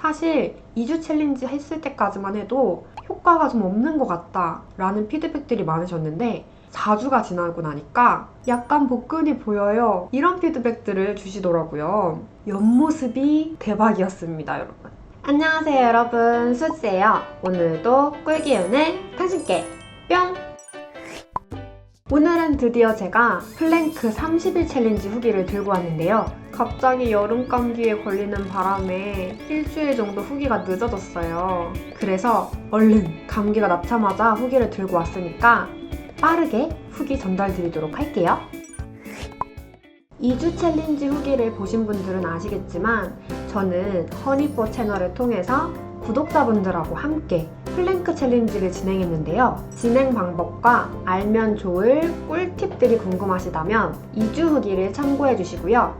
사실 2주 챌린지 했을 때까지만 해도 효과가 좀 없는 것 같다 라는 피드백들이 많으셨는데 4주가 지나고 나니까 약간 복근이 보여요 이런 피드백들을 주시더라고요. 옆모습이 대박이었습니다 여러분. 안녕하세요 여러분, 수지예요. 오늘도 꿀기운을 당신께 뿅! 오늘은 드디어 제가 플랭크 30일 챌린지 후기를 들고 왔는데요. 갑자기 여름 감기에 걸리는 바람에 일주일 정도 후기가 늦어졌어요. 그래서 얼른 감기가 낫자마자 후기를 들고 왔으니까 빠르게 후기 전달드리도록 할게요. 2주 챌린지 후기를 보신 분들은 아시겠지만 저는 허니뽀 채널을 통해서 구독자분들하고 함께 플랭크 챌린지를 진행했는데요. 진행 방법과 알면 좋을 꿀팁들이 궁금하시다면 2주 후기를 참고해 주시고요.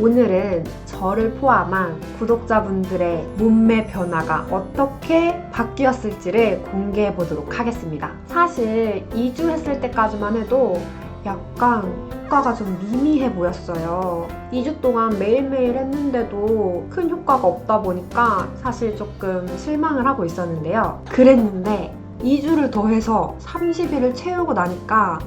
오늘은 저를 포함한 구독자분들의 몸매 변화가 어떻게 바뀌었을지를 공개해 보도록 하겠습니다. 사실 2주 했을 때까지만 해도 약간 효과가 좀 미미해 보였어요. 2주 동안 매일매일 했는데도 큰 효과가 없다 보니까 사실 조금 실망을 하고 있었는데요. 그랬는데 2주를 더해서 30일을 채우고 나니까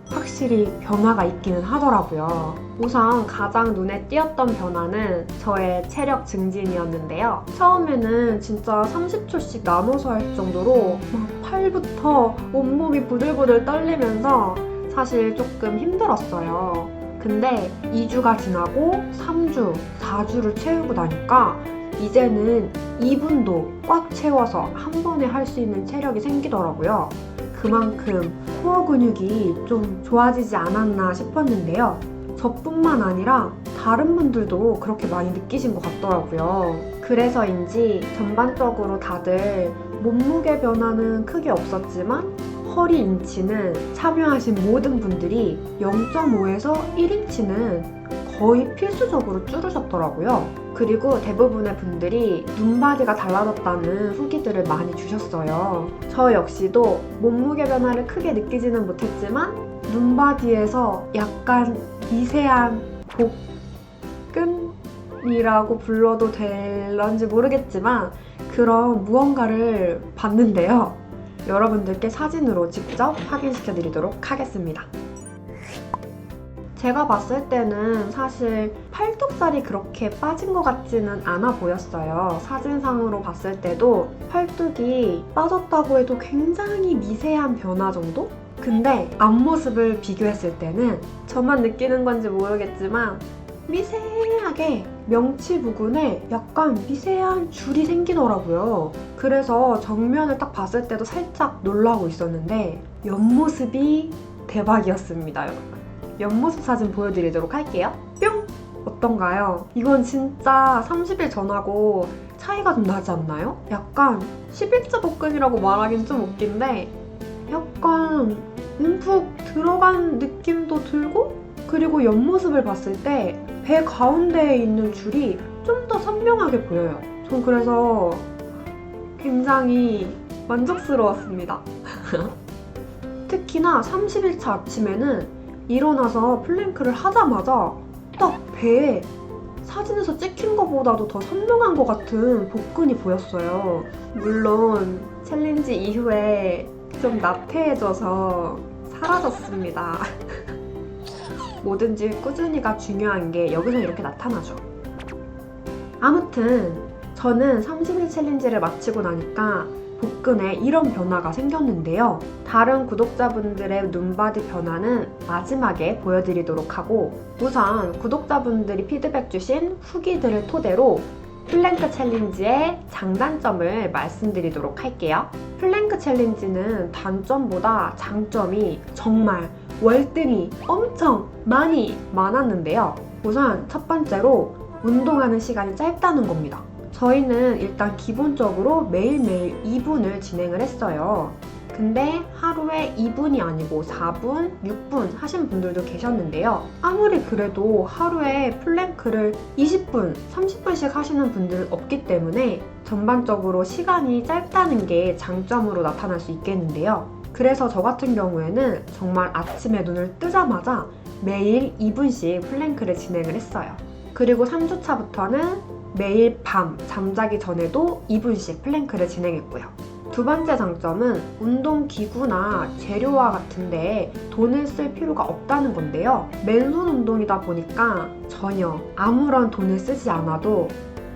확실히 변화가 있기는 하더라고요. 우선 가장 눈에 띄었던 변화는 저의 체력 증진이었는데요. 처음에는 진짜 30초씩 나눠서 할 정도로 막 팔부터 온몸이 부들부들 떨리면서 사실 조금 힘들었어요. 근데 2주가 지나고 3주, 4주를 채우고 나니까 이제는 2분도 꽉 채워서 한 번에 할 수 있는 체력이 생기더라고요. 그만큼 코어 근육이 좀 좋아지지 않았나 싶었는데요. 저뿐만 아니라 다른 분들도 그렇게 많이 느끼신 것 같더라고요. 그래서인지 전반적으로 다들 몸무게 변화는 크게 없었지만 허리 인치는 참여하신 모든 분들이 0.5에서 1인치는 거의 필수적으로 줄으셨더라고요. 그리고 대부분의 분들이 눈바디가 달라졌다는 후기들을 많이 주셨어요. 저 역시도 몸무게 변화를 크게 느끼지는 못했지만 눈바디에서 약간 미세한 복근이라고 불러도 될런지 모르겠지만 그런 무언가를 봤는데요. 여러분들께 사진으로 직접 확인시켜 드리도록 하겠습니다. 제가 봤을 때는 사실 팔뚝살이 그렇게 빠진 것 같지는 않아 보였어요. 사진상으로 봤을 때도 팔뚝이 빠졌다고 해도 굉장히 미세한 변화 정도? 근데 앞모습을 비교했을 때는 저만 느끼는 건지 모르겠지만 미세하게 명치 부근에 약간 미세한 줄이 생기더라고요. 그래서 정면을 딱 봤을 때도 살짝 놀라고 있었는데 옆모습이 대박이었습니다, 여러분. 옆모습 사진 보여드리도록 할게요. 뿅! 어떤가요? 이건 진짜 30일 전하고 차이가 좀 나지 않나요? 약간 10일째 복근이라고 말하긴 좀 웃긴데 약간 움푹 들어간 느낌도 들고 그리고 옆모습을 봤을 때 배 가운데에 있는 줄이 좀 더 선명하게 보여요. 전 그래서 굉장히 만족스러웠습니다. 특히나 30일차 아침에는 일어나서 플랭크를 하자마자 딱 배에 사진에서 찍힌 것보다도 더 선명한 것 같은 복근이 보였어요. 물론 챌린지 이후에 좀 나태해져서 사라졌습니다. 뭐든지 꾸준히가 중요한 게 여기서 이렇게 나타나죠. 아무튼 저는 30일 챌린지를 마치고 나니까 복근에 이런 변화가 생겼는데요. 다른 구독자분들의 눈바디 변화는 마지막에 보여드리도록 하고 우선 구독자분들이 피드백 주신 후기들을 토대로 플랭크 챌린지의 장단점을 말씀드리도록 할게요. 플랭크 챌린지는 단점보다 장점이 정말 월등히 엄청 많았는데요. 우선 첫 번째로 운동하는 시간이 짧다는 겁니다. 저희는 일단 기본적으로 매일매일 2분을 진행을 했어요. 근데 하루에 2분이 아니고 4분, 6분 하신 분들도 계셨는데요. 아무리 그래도 하루에 플랭크를 20분, 30분씩 하시는 분들은 없기 때문에 전반적으로 시간이 짧다는 게 장점으로 나타날 수 있겠는데요. 그래서 저 같은 경우에는 정말 아침에 눈을 뜨자마자 매일 2분씩 플랭크를 진행을 했어요. 그리고 3주차부터는 매일 밤 잠자기 전에도 2분씩 플랭크를 진행했고요. 두 번째 장점은 운동기구나 재료와 같은데 돈을 쓸 필요가 없다는 건데요. 맨손 운동이다 보니까 전혀 아무런 돈을 쓰지 않아도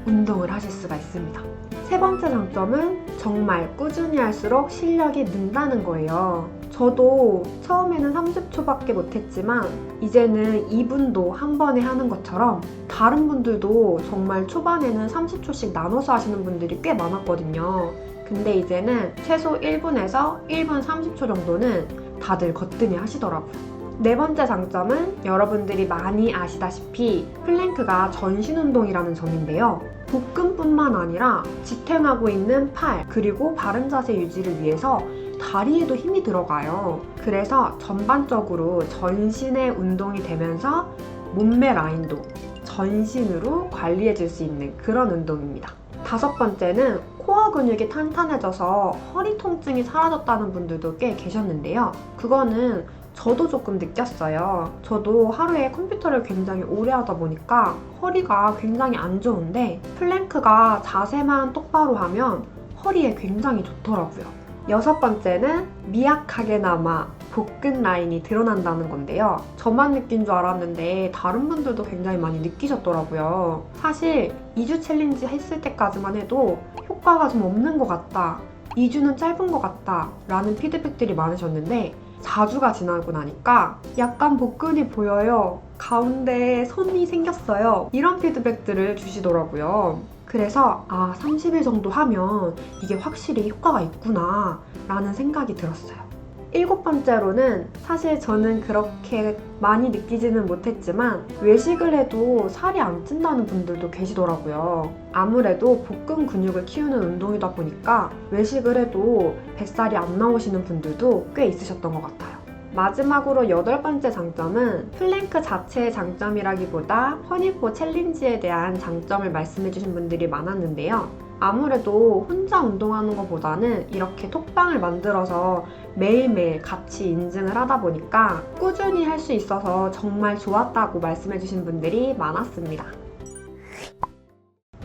운동을 하실 수가 있습니다. 세 번째 장점은 정말 꾸준히 할수록 실력이 는다는 거예요. 저도 처음에는 30초밖에 못했지만 이제는 2분도 한 번에 하는 것처럼 다른 분들도 정말 초반에는 30초씩 나눠서 하시는 분들이 꽤 많았거든요. 근데 이제는 최소 1분에서 1분 30초 정도는 다들 거뜬히 하시더라고요. 네 번째 장점은 여러분들이 많이 아시다시피 플랭크가 전신 운동이라는 점인데요. 복근뿐만 아니라 지탱하고 있는 팔 그리고 바른 자세 유지를 위해서 다리에도 힘이 들어가요. 그래서 전반적으로 전신의 운동이 되면서 몸매 라인도 전신으로 관리해줄 수 있는 그런 운동입니다. 다섯 번째는 코어 근육이 탄탄해져서 허리 통증이 사라졌다는 분들도 꽤 계셨는데요. 그거는 저도 조금 느꼈어요. 저도 하루에 컴퓨터를 굉장히 오래 하다 보니까 허리가 굉장히 안 좋은데 플랭크가 자세만 똑바로 하면 허리에 굉장히 좋더라고요. 여섯 번째는 미약하게나마 복근 라인이 드러난다는 건데요. 저만 느낀 줄 알았는데 다른 분들도 굉장히 많이 느끼셨더라고요. 사실 2주 챌린지 했을 때까지만 해도 효과가 좀 없는 것 같다, 2주는 짧은 것 같다 라는 피드백들이 많으셨는데 4주가 지나고 나니까 약간 복근이 보여요, 가운데에 선이 생겼어요, 이런 피드백들을 주시더라고요. 그래서 30일 정도 하면 이게 확실히 효과가 있구나 라는 생각이 들었어요. 일곱 번째로는 사실 저는 그렇게 많이 느끼지는 못했지만 외식을 해도 살이 안 찐다는 분들도 계시더라고요. 아무래도 복근 근육을 키우는 운동이다 보니까 외식을 해도 뱃살이 안 나오시는 분들도 꽤 있으셨던 것 같아요. 마지막으로 여덟 번째 장점은 플랭크 자체의 장점이라기보다 허니포 챌린지에 대한 장점을 말씀해주신 분들이 많았는데요. 아무래도 혼자 운동하는 것보다는 이렇게 톡방을 만들어서 매일매일 같이 인증을 하다 보니까 꾸준히 할 수 있어서 정말 좋았다고 말씀해주신 분들이 많았습니다.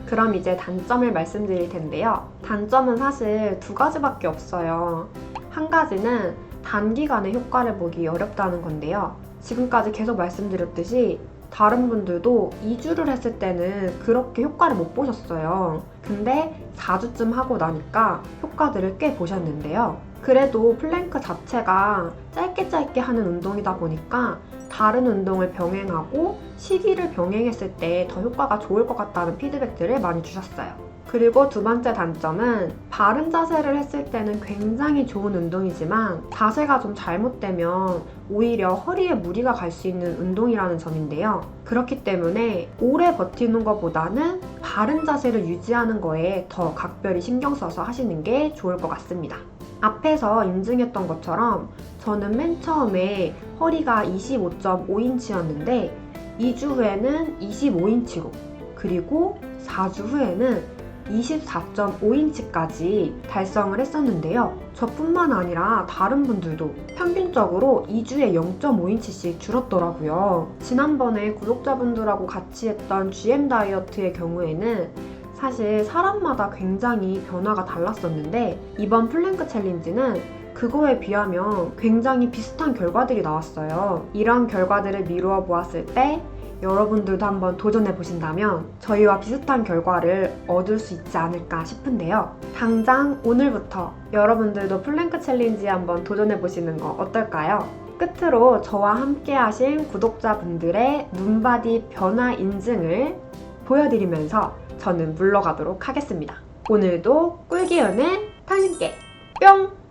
그럼 이제 단점을 말씀드릴 텐데요. 단점은 사실 두 가지밖에 없어요. 한 가지는 단기간에 효과를 보기 어렵다는 건데요. 지금까지 계속 말씀드렸듯이 다른 분들도 2주를 했을 때는 그렇게 효과를 못 보셨어요. 근데 4주쯤 하고 나니까 효과들을 꽤 보셨는데요. 그래도 플랭크 자체가 짧게 하는 운동이다 보니까 다른 운동을 병행하고 시기를 병행했을 때 더 효과가 좋을 것 같다는 피드백들을 많이 주셨어요. 그리고 두 번째 단점은 바른 자세를 했을 때는 굉장히 좋은 운동이지만 자세가 좀 잘못되면 오히려 허리에 무리가 갈 수 있는 운동이라는 점인데요. 그렇기 때문에 오래 버티는 것보다는 바른 자세를 유지하는 거에 더 각별히 신경 써서 하시는 게 좋을 것 같습니다. 앞에서 인증했던 것처럼 저는 맨 처음에 허리가 25.5인치였는데 2주 후에는 25인치로 그리고 4주 후에는 24.5인치까지 달성을 했었는데요. 저뿐만 아니라 다른 분들도 평균적으로 2주에 0.5인치씩 줄었더라고요. 지난번에 구독자분들하고 같이 했던 GM 다이어트의 경우에는 사실 사람마다 굉장히 변화가 달랐었는데 이번 플랭크 챌린지는 그거에 비하면 굉장히 비슷한 결과들이 나왔어요. 이런 결과들을 미루어 보았을 때 여러분들도 한번 도전해 보신다면 저희와 비슷한 결과를 얻을 수 있지 않을까 싶은데요. 당장 오늘부터 여러분들도 플랭크 챌린지에 한번 도전해 보시는 거 어떨까요? 끝으로 저와 함께 하신 구독자분들의 눈바디 변화 인증을 보여드리면서 저는 물러가도록 하겠습니다. 오늘도 꿀기운을 당신께 뿅!